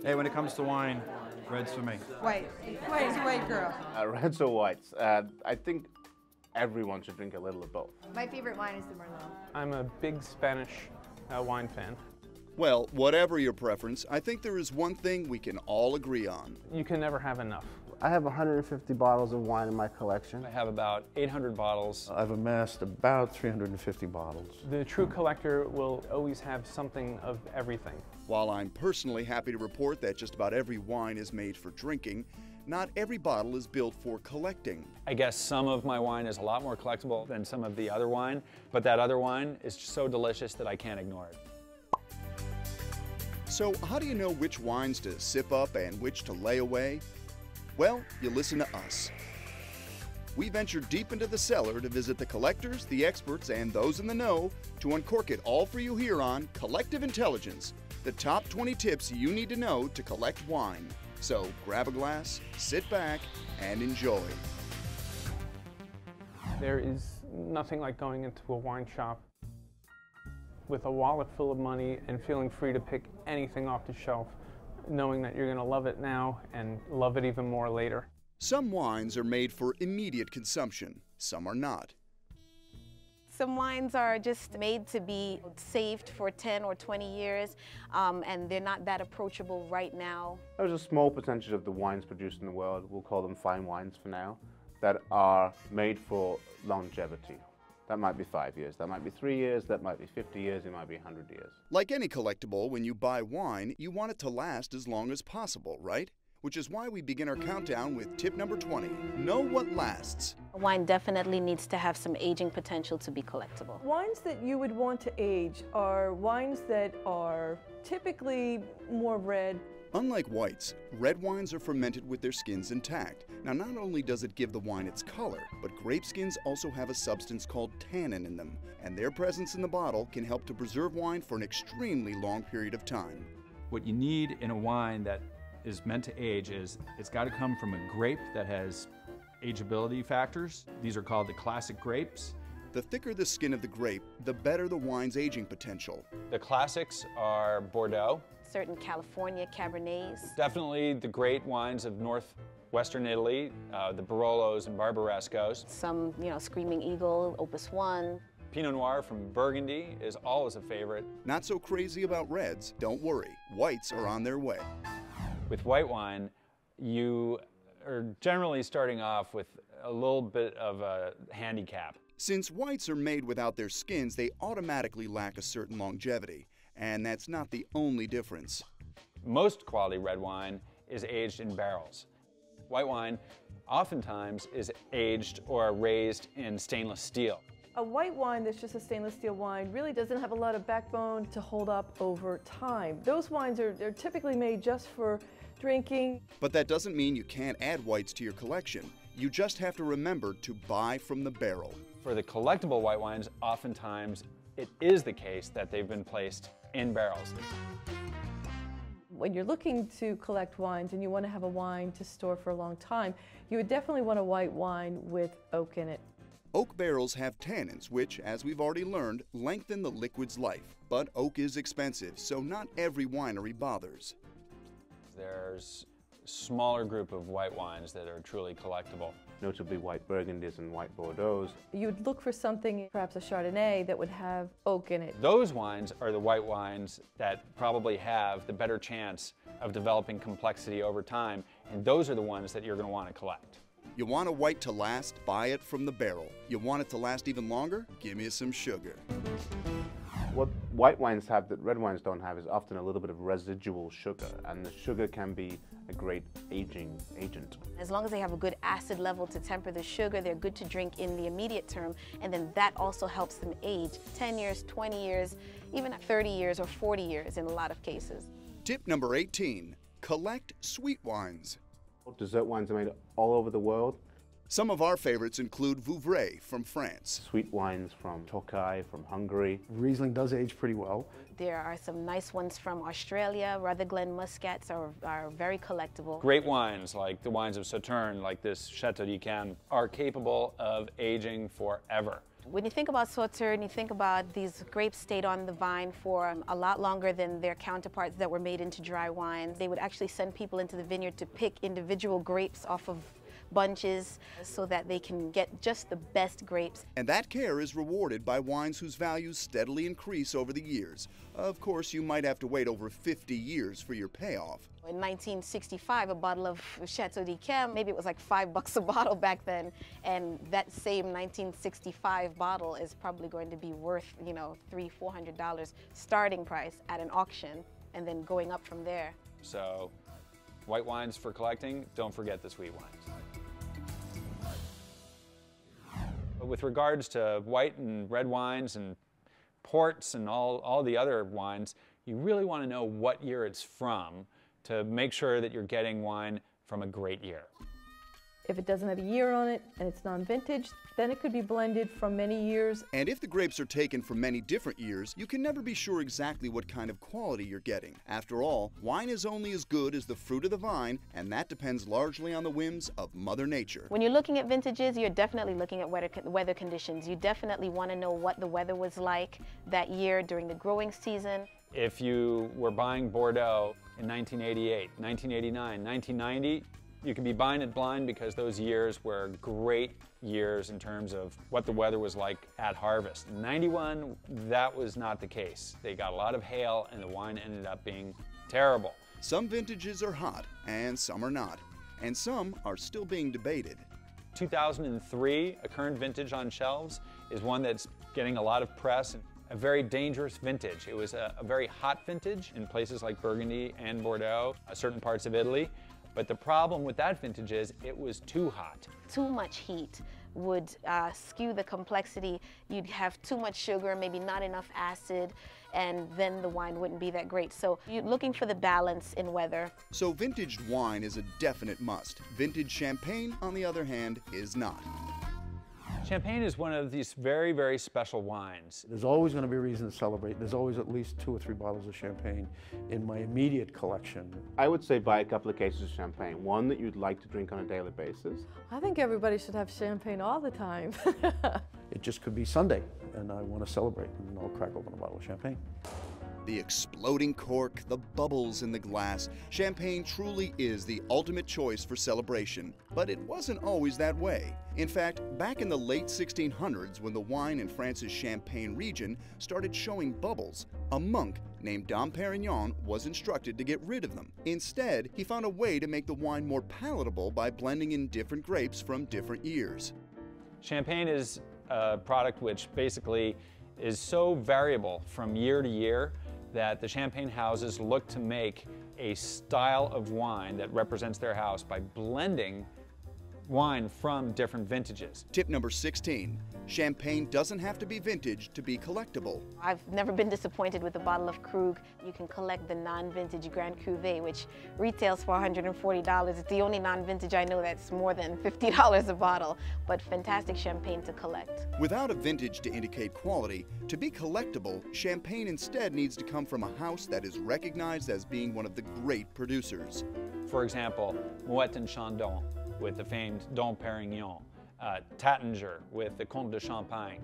Hey, when it comes to wine, red's for me. White. White's a white girl. Reds or whites? I think everyone should drink a little of both. My favorite wine is the Merlot. I'm a big Spanish wine fan. Well, whatever your preference, I think there is one thing we can all agree on. You can never have enough. I have 150 bottles of wine in my collection. I have about 800 bottles. I've amassed about 350 bottles. The true collector will always have something of everything. While I'm personally happy to report that just about every wine is made for drinking, not every bottle is built for collecting. I guess some of my wine is a lot more collectible than some of the other wine, but that other wine is so delicious that I can't ignore it. So how do you know which wines to sip up and which to lay away? Well, you listen to us. We ventured deep into the cellar to visit the collectors, the experts, and those in the know to uncork it all for you here on Collective Intelligence, the top 20 tips you need to know to collect wine. So grab a glass, sit back, and enjoy. There is nothing like going into a wine shop with a wallet full of money and feeling free to pick anything off the shelf, knowing that you're going to love it now and love it even more later. Some wines are made for immediate consumption, some are not. Some wines are just made to be saved for 10 or 20 years, and they're not that approachable right now. There's a small percentage of the wines produced in the world, we'll call them fine wines for now, that are made for longevity. That might be 5 years, that might be 3 years, that might be 50 years, it might be 100 years. Like any collectible, when you buy wine, you want it to last as long as possible, right? Which is why we begin our countdown with tip number 20. Know what lasts. A wine definitely needs to have some aging potential to be collectible. Wines that you would want to age are wines that are typically more red. Unlike whites, red wines are fermented with their skins intact. Now, not only does it give the wine its color, but grape skins also have a substance called tannin in them, and their presence in the bottle can help to preserve wine for an extremely long period of time. What you need in a wine that is meant to age is it's got to come from a grape that has ageability factors. These are called the classic grapes. The thicker the skin of the grape, the better the wine's aging potential. The classics are Bordeaux. Certain California Cabernets. Definitely the great wines of northwestern Italy, the Barolos and Barbarescos. Some, Screaming Eagle, Opus 1. Pinot Noir from Burgundy is always a favorite. Not so crazy about reds, don't worry. Whites are on their way. With white wine, you are generally starting off with a little bit of a handicap. Since whites are made without their skins, they automatically lack a certain longevity. And that's not the only difference. Most quality red wine is aged in barrels. White wine oftentimes is aged or raised in stainless steel. A white wine that's just a stainless steel wine really doesn't have a lot of backbone to hold up over time. Those wines are typically made just for drinking. But that doesn't mean you can't add whites to your collection. You just have to remember to buy from the barrel. For the collectible white wines, oftentimes it is the case that they've been placed in barrels. When you're looking to collect wines and you want to have a wine to store for a long time, you would definitely want a white wine with oak in it. Oak barrels have tannins, which, as we've already learned, lengthen the liquid's life. But oak is expensive, so not every winery bothers. There's a smaller group of white wines that are truly collectible. Notably white Burgundies and white Bordeaux. You'd look for something, perhaps a Chardonnay, that would have oak in it. Those wines are the white wines that probably have the better chance of developing complexity over time, and those are the ones that you're going to want to collect. You want a white to last? Buy it from the barrel. You want it to last even longer? Give me some sugar. What white wines have that red wines don't have is often a little bit of residual sugar, and the sugar can be a great aging agent. As long as they have a good acid level to temper the sugar, they're good to drink in the immediate term, and then that also helps them age 10 years, 20 years, even 30 years or 40 years in a lot of cases. Tip number 18, collect sweet wines. Dessert wines are made all over the world. Some of our favorites include Vouvray from France. Sweet wines from Tokai, from Hungary. Riesling does age pretty well. There are some nice ones from Australia. Rutherglen Muscats are very collectible. Great wines, like the wines of Sauterne, like this Chateau d'Yquem, are capable of aging forever. When you think about Sauternes, you think about these grapes stayed on the vine for a lot longer than their counterparts that were made into dry wines. They would actually send people into the vineyard to pick individual grapes off of bunches so that they can get just the best grapes. And that care is rewarded by wines whose values steadily increase over the years. Of course, you might have to wait over 50 years for your payoff. In 1965, a bottle of Chateau d'Yquem, maybe it was like $5 a bottle back then, and that same 1965 bottle is probably going to be worth, you know, $300, $400 starting price at an auction, and then going up from there. So, white wines for collecting, don't forget the sweet wines. But with regards to white and red wines and ports and all the other wines, you really want to know what year it's from to make sure that you're getting wine from a great year. If it doesn't have a year on it and it's non-vintage, then it could be blended from many years. And if the grapes are taken from many different years, you can never be sure exactly what kind of quality you're getting. After all, wine is only as good as the fruit of the vine, and that depends largely on the whims of Mother Nature. When you're looking at vintages, you're definitely looking at weather conditions. You definitely want to know what the weather was like that year during the growing season. If you were buying Bordeaux in 1988, 1989, 1990, you can be buying it blind because those years were great years in terms of what the weather was like at harvest. In 91, that was not the case. They got a lot of hail and the wine ended up being terrible. Some vintages are hot and some are not, and some are still being debated. 2003, a current vintage on shelves, is one that's getting a lot of press. A very dangerous vintage. It was a very hot vintage in places like Burgundy and Bordeaux, certain parts of Italy. But the problem with that vintage is it was too hot. Too much heat would skew the complexity. You'd have too much sugar, maybe not enough acid, and then the wine wouldn't be that great. So you're looking for the balance in weather. So vintaged wine is a definite must. Vintage champagne, on the other hand, is not. Champagne is one of these very, very special wines. There's always going to be a reason to celebrate. There's always at least 2 or 3 bottles of champagne in my immediate collection. I would say buy a couple of cases of champagne. One that you'd like to drink on a daily basis. I think everybody should have champagne all the time. It just could be Sunday, and I want to celebrate, and I'll crack open a bottle of champagne. The exploding cork, the bubbles in the glass. Champagne truly is the ultimate choice for celebration, but it wasn't always that way. In fact, back in the late 1600s, when the wine in France's Champagne region started showing bubbles, a monk named Dom Perignon was instructed to get rid of them. Instead, he found a way to make the wine more palatable by blending in different grapes from different years. Champagne is a product which basically is so variable from year to year that the champagne houses look to make a style of wine that represents their house by blending wine from different vintages. Tip number 16, champagne doesn't have to be vintage to be collectible. I've never been disappointed with a bottle of Krug. You can collect the non-vintage Grand Cuvée, which retails for $140. It's the only non-vintage I know that's more than $50 a bottle, but fantastic champagne to collect. Without a vintage to indicate quality, to be collectible, champagne instead needs to come from a house that is recognized as being one of the great producers. For example, Moet and Chandon with the famed Dom Perignon, Taittinger with the Comte de Champagne,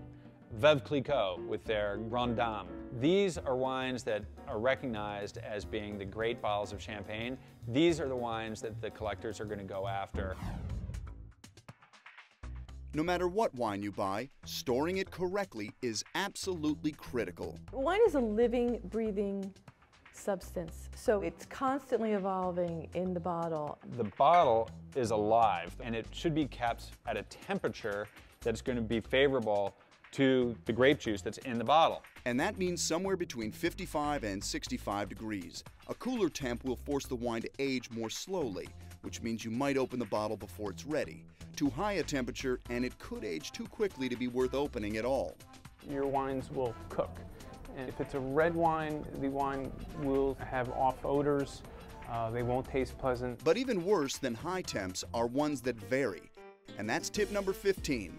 Veuve Clicquot with their Grande Dame. These are wines that are recognized as being the great bottles of champagne. These are the wines that the collectors are going to go after. No matter what wine you buy, storing it correctly is absolutely critical. Wine is a living, breathing substance, so it's constantly evolving in the bottle. The bottle is alive, and it should be kept at a temperature that's going to be favorable to the grape juice that's in the bottle. And that means somewhere between 55 and 65 degrees. A cooler temp will force the wine to age more slowly, which means you might open the bottle before it's ready. Too high a temperature, and it could age too quickly to be worth opening at all. Your wines will cook. And if it's a red wine, the wine will have off odors. They won't taste pleasant. But even worse than high temps are ones that vary. And that's tip number 15.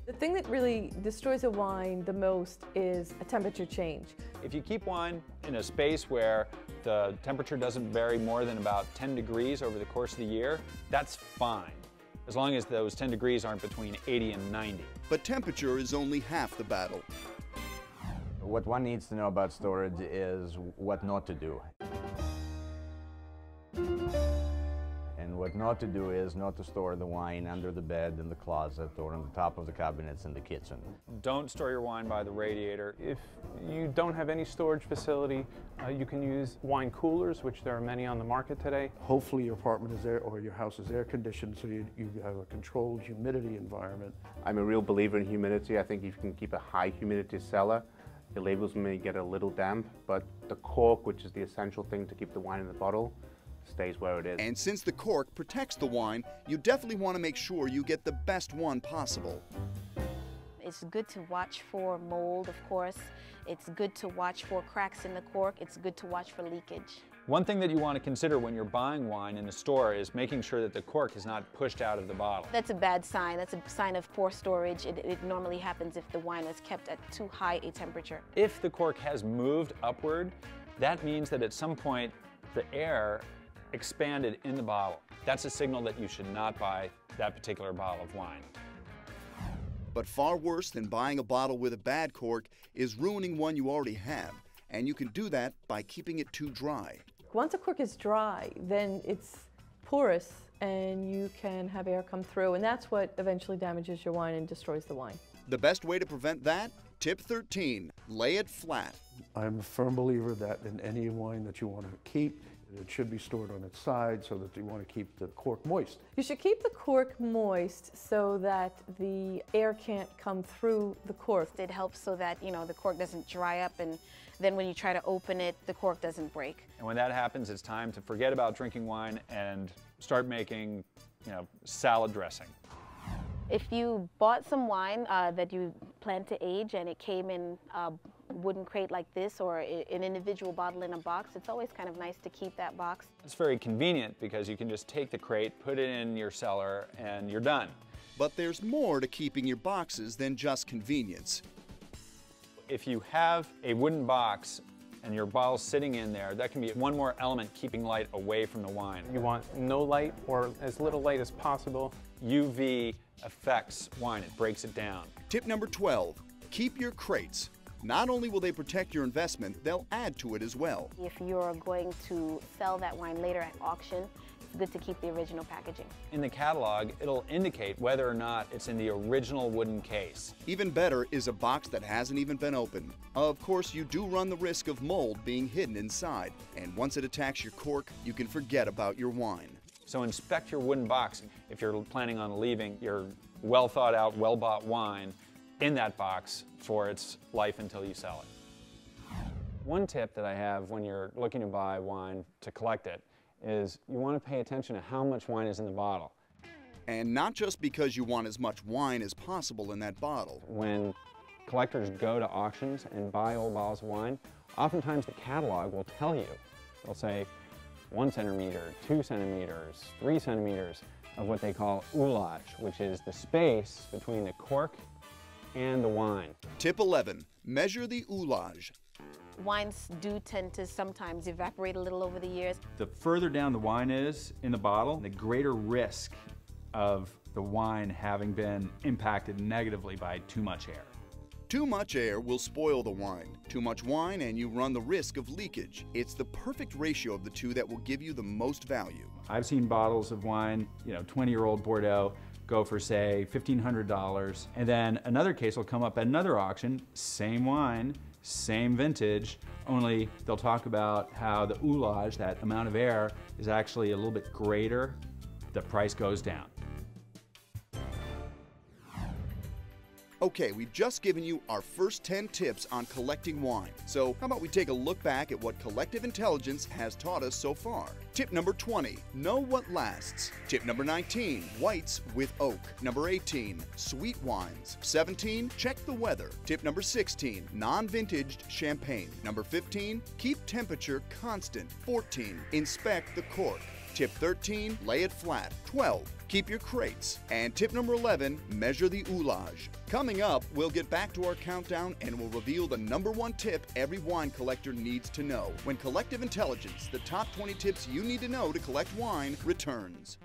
The thing that really destroys a wine the most is a temperature change. If you keep wine in a space where the temperature doesn't vary more than about 10 degrees over the course of the year, that's fine. as long as those 10 degrees aren't between 80 and 90. But temperature is only half the battle. What one needs to know about storage is what not to do. And what not to do is not to store the wine under the bed, in the closet, or on the top of the cabinets in the kitchen. Don't store your wine by the radiator. If you don't have any storage facility, you can use wine coolers, which there are many on the market today. Hopefully your apartment is air, or your house is air conditioned, so you have a controlled humidity environment. I'm a real believer in humidity. I think if you can keep a high humidity cellar, the labels may get a little damp, but the cork, which is the essential thing to keep the wine in the bottle, stays where it is. And since the cork protects the wine, you definitely want to make sure you get the best one possible. It's good to watch for mold, of course. It's good to watch for cracks in the cork. It's good to watch for leakage. One thing that you want to consider when you're buying wine in a store is making sure that the cork is not pushed out of the bottle. That's a bad sign. That's a sign of poor storage. It normally happens if the wine is kept at too high a temperature. If the cork has moved upward, that means that at some point the air expanded in the bottle. That's a signal that you should not buy that particular bottle of wine. But far worse than buying a bottle with a bad cork is ruining one you already have. And you can do that by keeping it too dry. Once a cork is dry, then it's porous and you can have air come through, and that's what eventually damages your wine and destroys the wine. The best way to prevent that? Tip 13, lay it flat. I'm a firm believer that in any wine that you want to keep, it should be stored on its side so that you want to keep the cork moist. You should keep the cork moist so that the air can't come through the cork. It helps so that, the cork doesn't dry up, and then when you try to open it, the cork doesn't break. And when that happens, it's time to forget about drinking wine and start making, salad dressing. If you bought some wine that you plan to age and it came in a wooden crate like this, or an individual bottle in a box, it's always kind of nice to keep that box. It's very convenient because you can just take the crate, put it in your cellar, and you're done. But there's more to keeping your boxes than just convenience. If you have a wooden box and your bottle's sitting in there, that can be one more element keeping light away from the wine. You want no light or as little light as possible. UV affects wine, it breaks it down. Tip number 12, keep your crates. Not only will they protect your investment, they'll add to it as well. If you're going to sell that wine later at auction, it's good to keep the original packaging. In the catalog, it'll indicate whether or not it's in the original wooden case. Even better is a box that hasn't even been opened. Of course, you do run the risk of mold being hidden inside, and once it attacks your cork, you can forget about your wine. So inspect your wooden box if you're planning on leaving your well thought out, well bought wine in that box for its life until you sell it. One tip that I have when you're looking to buy wine to collect it is you want to pay attention to how much wine is in the bottle. And not just because you want as much wine as possible in that bottle. When collectors go to auctions and buy old bottles of wine, oftentimes the catalog will tell you. They'll say 1 centimeter, 2 centimeters, 3 centimeters of what they call oulage, which is the space between the cork and the wine. Tip 11, measure the oulage. Wines do tend to sometimes evaporate a little over the years. The further down the wine is in the bottle, the greater risk of the wine having been impacted negatively by too much air. Too much air will spoil the wine. Too much wine and you run the risk of leakage. It's the perfect ratio of the two that will give you the most value. I've seen bottles of wine, 20-year-old Bordeaux, go for, say, $1,500. And then another case will come up at another auction, same wine, same vintage, only they'll talk about how the oulage, that amount of air, is actually a little bit greater. The price goes down. Okay, we've just given you our first 10 tips on collecting wine. So how about we take a look back at what collective intelligence has taught us so far. Tip number 20, know what lasts. Tip number 19, whites with oak. Number 18, sweet wines. 17, check the weather. Tip number 16, non-vintaged champagne. Number 15, keep temperature constant. 14, inspect the cork. Tip 13, lay it flat. 12, keep your crates. And tip number 11, measure the oulage. Coming up, we'll get back to our countdown and we'll reveal the #1 tip every wine collector needs to know. When Collective Intelligence, the top 20 tips you need to know to collect wine, returns.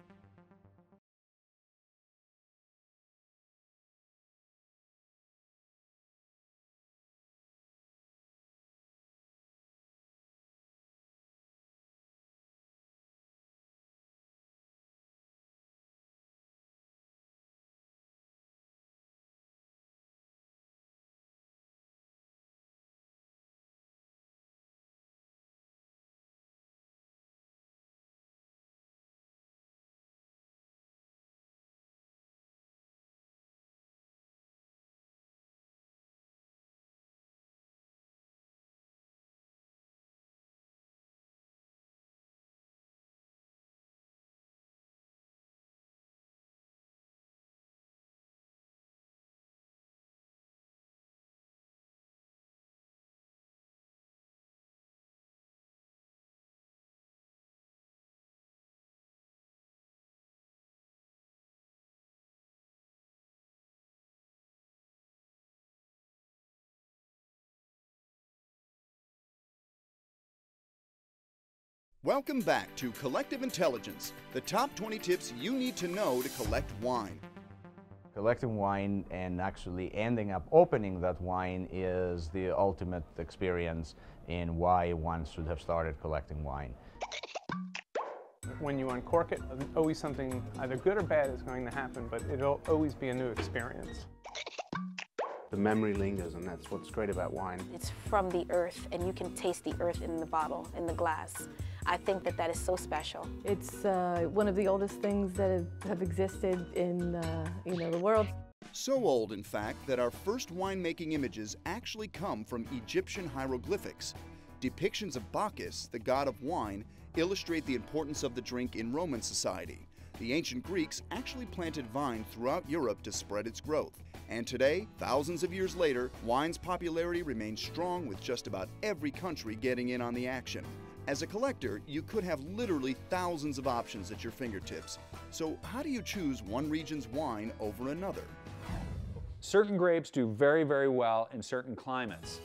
Welcome back to Collective Intelligence, the top 20 tips you need to know to collect wine. Collecting wine and actually ending up opening that wine is the ultimate experience in why one should have started collecting wine. When you uncork it, always something either good or bad is going to happen, but it'll always be a new experience. The memory lingers, and that's what's great about wine. It's from the earth, and you can taste the earth in the bottle, in the glass. I think that that is so special. It's one of the oldest things that have existed in the world. So old, in fact, that our first winemaking images actually come from Egyptian hieroglyphics. Depictions of Bacchus, the god of wine, illustrate the importance of the drink in Roman society. The ancient Greeks actually planted vine throughout Europe to spread its growth. And today, thousands of years later, wine's popularity remains strong with just about every country getting in on the action. As a collector, you could have literally thousands of options at your fingertips. So how do you choose one region's wine over another? Certain grapes do very, very well in certain climates.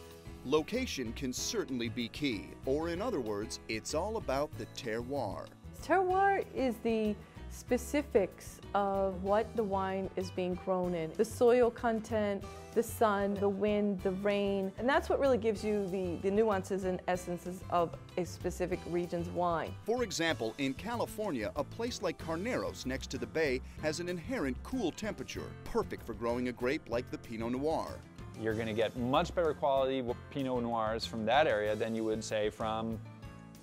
Location can certainly be key, or in other words, it's all about the terroir. Terroir is the specifics of what the wine is being grown in. The soil content, the sun, the wind, the rain, and that's what really gives you the nuances and essences of a specific region's wine. For example, in California, a place like Carneros next to the bay has an inherent cool temperature, perfect for growing a grape like the Pinot Noir. You're going to get much better quality Pinot Noirs from that area than you would, say, from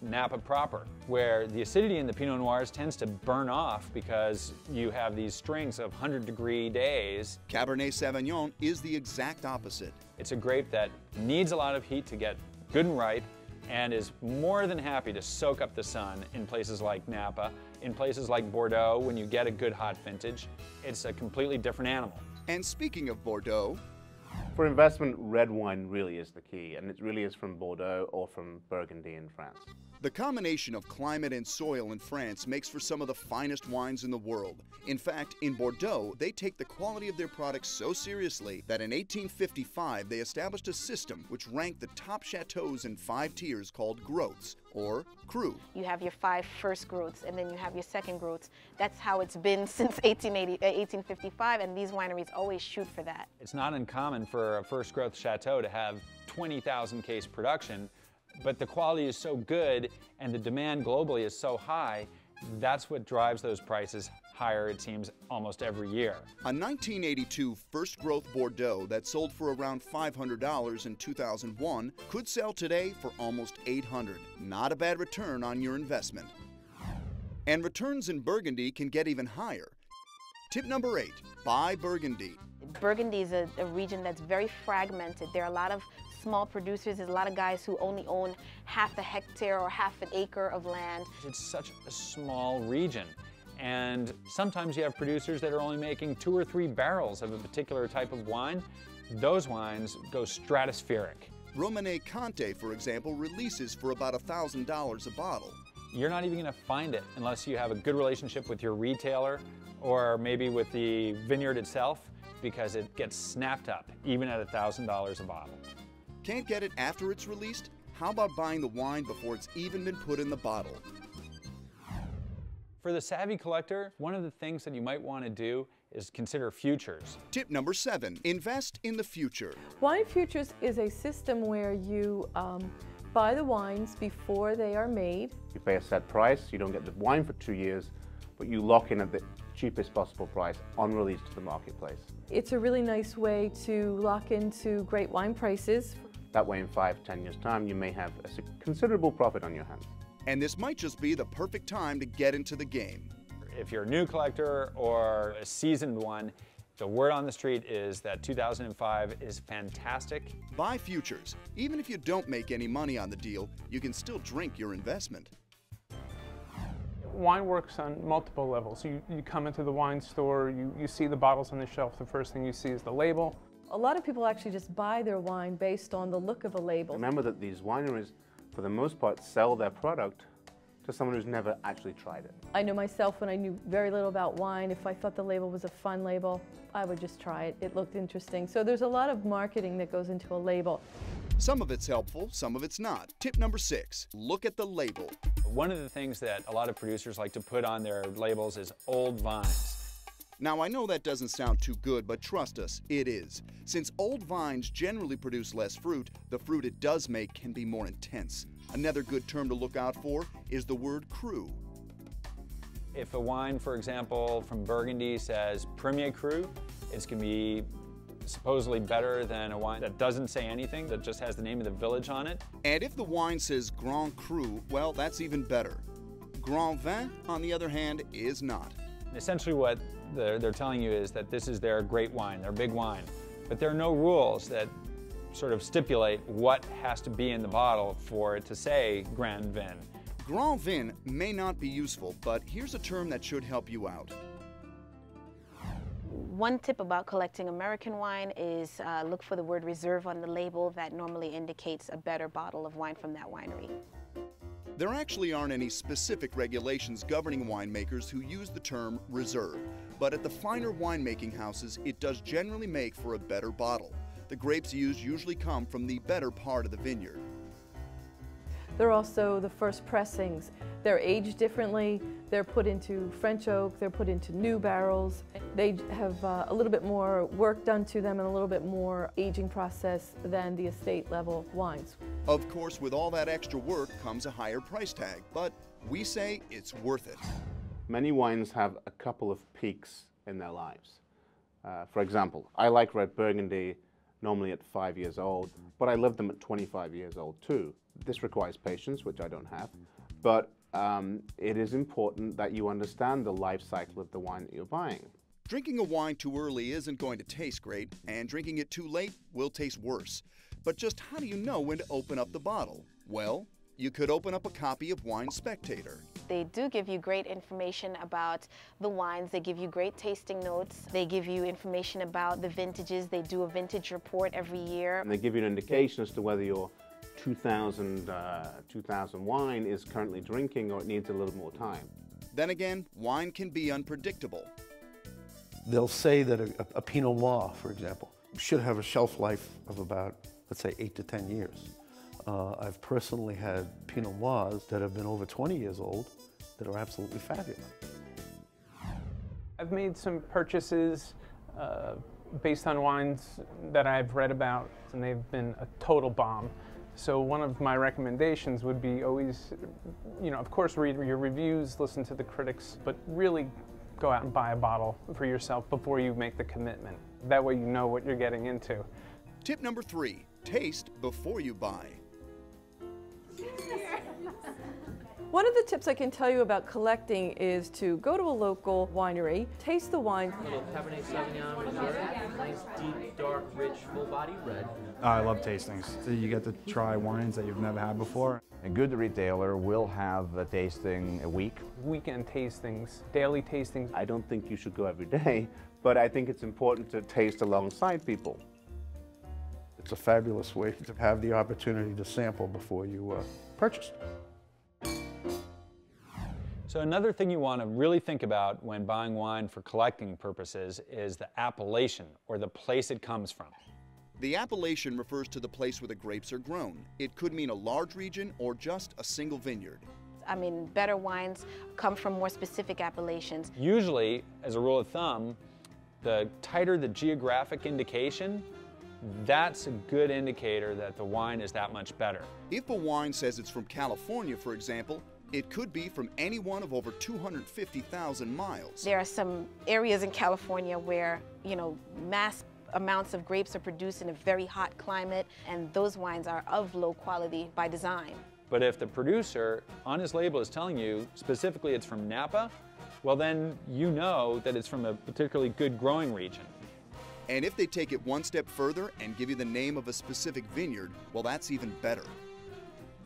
Napa proper, where the acidity in the Pinot Noirs tends to burn off because you have these strings of 100-degree days. Cabernet Sauvignon is the exact opposite. It's a grape that needs a lot of heat to get good and ripe and is more than happy to soak up the sun in places like Napa, in places like Bordeaux when you get a good hot vintage. It's a completely different animal. And speaking of Bordeaux, For investment, red wine really is the key, and it really is from Bordeaux or from Burgundy in France. the combination of climate and soil in France makes for some of the finest wines in the world. In fact, in Bordeaux, they take the quality of their products so seriously that in 1855 they established a system which ranked the top chateaus in 5 tiers called groats, or cru. You have your 5 first groats, and then you have your second groats. That's how it's been since 1855, and these wineries always shoot for that. It's not uncommon for a first growth chateau to have 20,000 case production, but the quality is so good and the demand globally is so high, that's what drives those prices higher, it seems, almost every year. A 1982 first growth Bordeaux that sold for around $500 in 2001 could sell today for almost $800. Not a bad return on your investment. And returns in Burgundy can get even higher. Tip number 8, buy Burgundy. Burgundy is a region that's very fragmented. There are a lot of small producers. There's a lot of guys who only own half a hectare or half an acre of land. It's such a small region. And sometimes you have producers that are only making 2 or 3 barrels of a particular type of wine. Those wines go stratospheric. Romanée Conti, for example, releases for about $1,000 a bottle. You're not even going to find it unless you have a good relationship with your retailer or maybe with the vineyard itself, because it gets snapped up even at $1,000 a bottle. Can't get it after it's released? How about buying the wine before it's even been put in the bottle? For the savvy collector, one of the things that you might want to do is consider futures. Tip number 7, invest in the future. Wine futures is a system where you buy the wines before they are made. You pay a set price, you don't get the wine for 2 years, but you lock in at the cheapest possible price on release to the marketplace. It's a really nice way to lock into great wine prices. That way in 5-10 years' time, you may have a considerable profit on your hands. And this might just be the perfect time to get into the game. If you're a new collector or a seasoned one, the word on the street is that 2005 is fantastic. Buy futures. Even if you don't make any money on the deal, you can still drink your investment. Wine works on multiple levels. You come into the wine store, you see the bottles on the shelf, the first thing you see is the label. A lot of people actually just buy their wine based on the look of a label. Remember that these wineries, for the most part, sell their product to someone who's never actually tried it. I know myself, when I knew very little about wine, if I thought the label was a fun label, I would just try it. It looked interesting. So there's a lot of marketing that goes into a label. Some of it's helpful, some of it's not. Tip number 6, look at the label. One of the things that a lot of producers like to put on their labels is old vines. Now, I know that doesn't sound too good, but trust us, it is. Since old vines generally produce less fruit, the fruit it does make can be more intense. Another good term to look out for is the word cru. If a wine, for example, from Burgundy says Premier Cru, it's going to be supposedly better than a wine that doesn't say anything, that just has the name of the village on it. And if the wine says Grand Cru, well, that's even better. Grand Vin, on the other hand, is not. Essentially what they're telling you is that this is their great wine, their big wine. But there are no rules that sort of stipulate what has to be in the bottle for it to say Grand Vin. Grand Vin may not be useful, but here's a term that should help you out. One tip about collecting American wine is look for the word reserve on the label. That normally indicates a better bottle of wine from that winery. There actually aren't any specific regulations governing winemakers who use the term reserve, but at the finer winemaking houses, it does generally make for a better bottle. The grapes used usually come from the better part of the vineyard. They're also the first pressings. They're aged differently. They're put into French oak. They're put into new barrels. They have a little bit more work done to them and a little bit more aging process than the estate level wines. Of course, with all that extra work comes a higher price tag, but we say it's worth it. Many wines have a couple of peaks in their lives. For example, I like red Burgundy normally at 5 years old, but I love them at 25 years old too. This requires patience, which I don't have, but it is important that you understand the life cycle of the wine that you're buying. Drinking a wine too early isn't going to taste great, and drinking it too late will taste worse. But just how do you know when to open up the bottle? Well, you could open up a copy of Wine Spectator. They do give you great information about the wines. They give you great tasting notes. They give you information about the vintages. They do a vintage report every year. And they give you an indication as to whether your 2000 wine is currently drinking or it needs a little more time. Then again, wine can be unpredictable. They'll say that a Pinot Noir, for example, should have a shelf life of about, let's say, 8 to 10 years. I've personally had Pinot Noirs that have been over 20 years old that are absolutely fabulous. I've made some purchases based on wines that I've read about, and they've been a total bomb. So one of my recommendations would be always, of course, read your reviews, listen to the critics, but really go out and buy a bottle for yourself before you make the commitment. That way you know what you're getting into. Tip number 3, taste before you buy. One of the tips I can tell you about collecting is to go to a local winery, taste the wine. A little Cabernet Sauvignon Reserve, nice, deep, dark, rich, full-body red. I love tastings. So you get to try wines that you've never had before. A good retailer will have a tasting a week. Weekend tastings, daily tastings. I don't think you should go every day, but I think it's important to taste alongside people. It's a fabulous way to have the opportunity to sample before you purchase. So another thing you want to really think about when buying wine for collecting purposes is the appellation, or the place it comes from. The appellation refers to the place where the grapes are grown. It could mean a large region or just a single vineyard. I mean, better wines come from more specific appellations. Usually, as a rule of thumb, the tighter the geographic indication, that's a good indicator that the wine is that much better. If a wine says it's from California, for example, it could be from any one of over 250,000 miles. There are some areas in California where, mass amounts of grapes are produced in a very hot climate, and those wines are of low quality by design. But if the producer on his label is telling you specifically it's from Napa, well then you know that it's from a particularly good growing region. And if they take it one step further and give you the name of a specific vineyard, well, that's even better.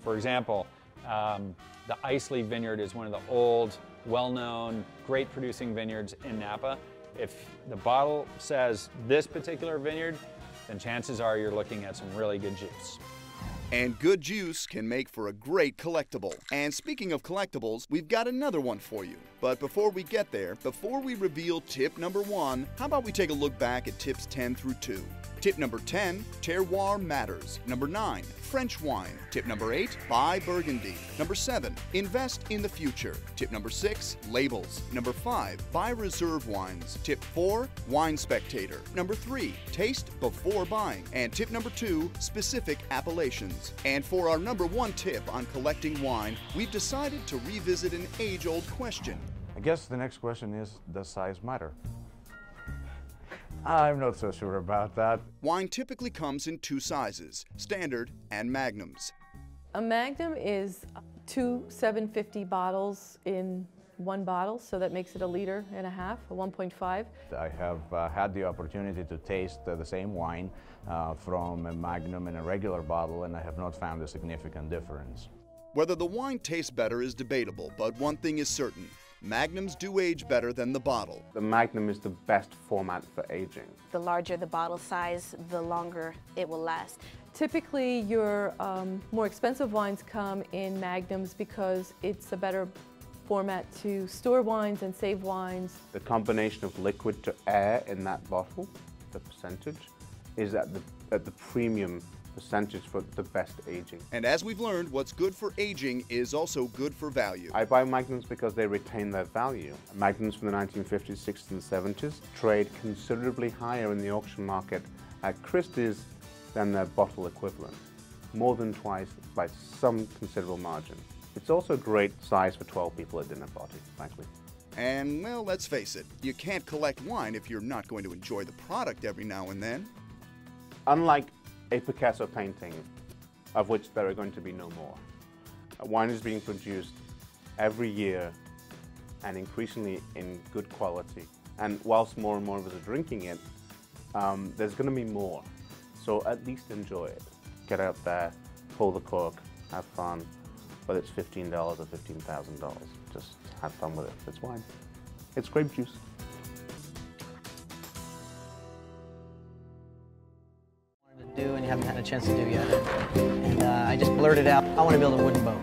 For example, the Isley Vineyard is one of the old, well-known, great producing vineyards in Napa. If the bottle says this particular vineyard, then chances are you're looking at some really good juice. And good juice can make for a great collectible. And speaking of collectibles, we've got another one for you. But before we get there, before we reveal tip number 1, how about we take a look back at tips 10 through 2. Tip number 10, terroir matters. Number 9, French wine. Tip number 8, buy Burgundy. Number 7, invest in the future. Tip number 6, labels. Number 5, buy reserve wines. Tip 4, wine spectator. Number 3, taste before buying. And tip number 2, specific appellations. And for our number 1 tip on collecting wine, we've decided to revisit an age-old question. I guess the next question is, does size matter? I'm not so sure about that. Wine typically comes in 2 sizes, standard and magnums. A Magnum is 2 750 bottles in 1 bottle, so that makes it 1.5 liters, a 1.5. I have had the opportunity to taste the same wine from a Magnum and a regular bottle, and I have not found a significant difference. Whether the wine tastes better is debatable, but one thing is certain. Magnums do age better than the bottle. The Magnum is the best format for aging. The larger the bottle size, the longer it will last. Typically, your more expensive wines come in Magnums because it's a better format to store wines and save wines. The combination of liquid to air in that bottle, the percentage, is at the premium percentage for the best aging. And as we've learned, what's good for aging is also good for value. I buy Magnums because they retain their value. Magnums from the 1950s, 60s, and 70s trade considerably higher in the auction market at Christie's than their bottle equivalent, more than twice by some considerable margin. It's also a great size for 12 people at dinner party, frankly. And, well, let's face it, you can't collect wine if you're not going to enjoy the product every now and then. Unlike a Picasso painting, of which there are going to be no more, wine is being produced every year and increasingly in good quality. And whilst more and more of us are drinking it, there's going to be more. So at least enjoy it. Get out there, pull the cork, have fun. Whether it's $15 or $15,000, just have fun with it. It's wine. It's grape juice. Do and you haven't had a chance to do yet. And I just blurted out, I want to build a wooden boat.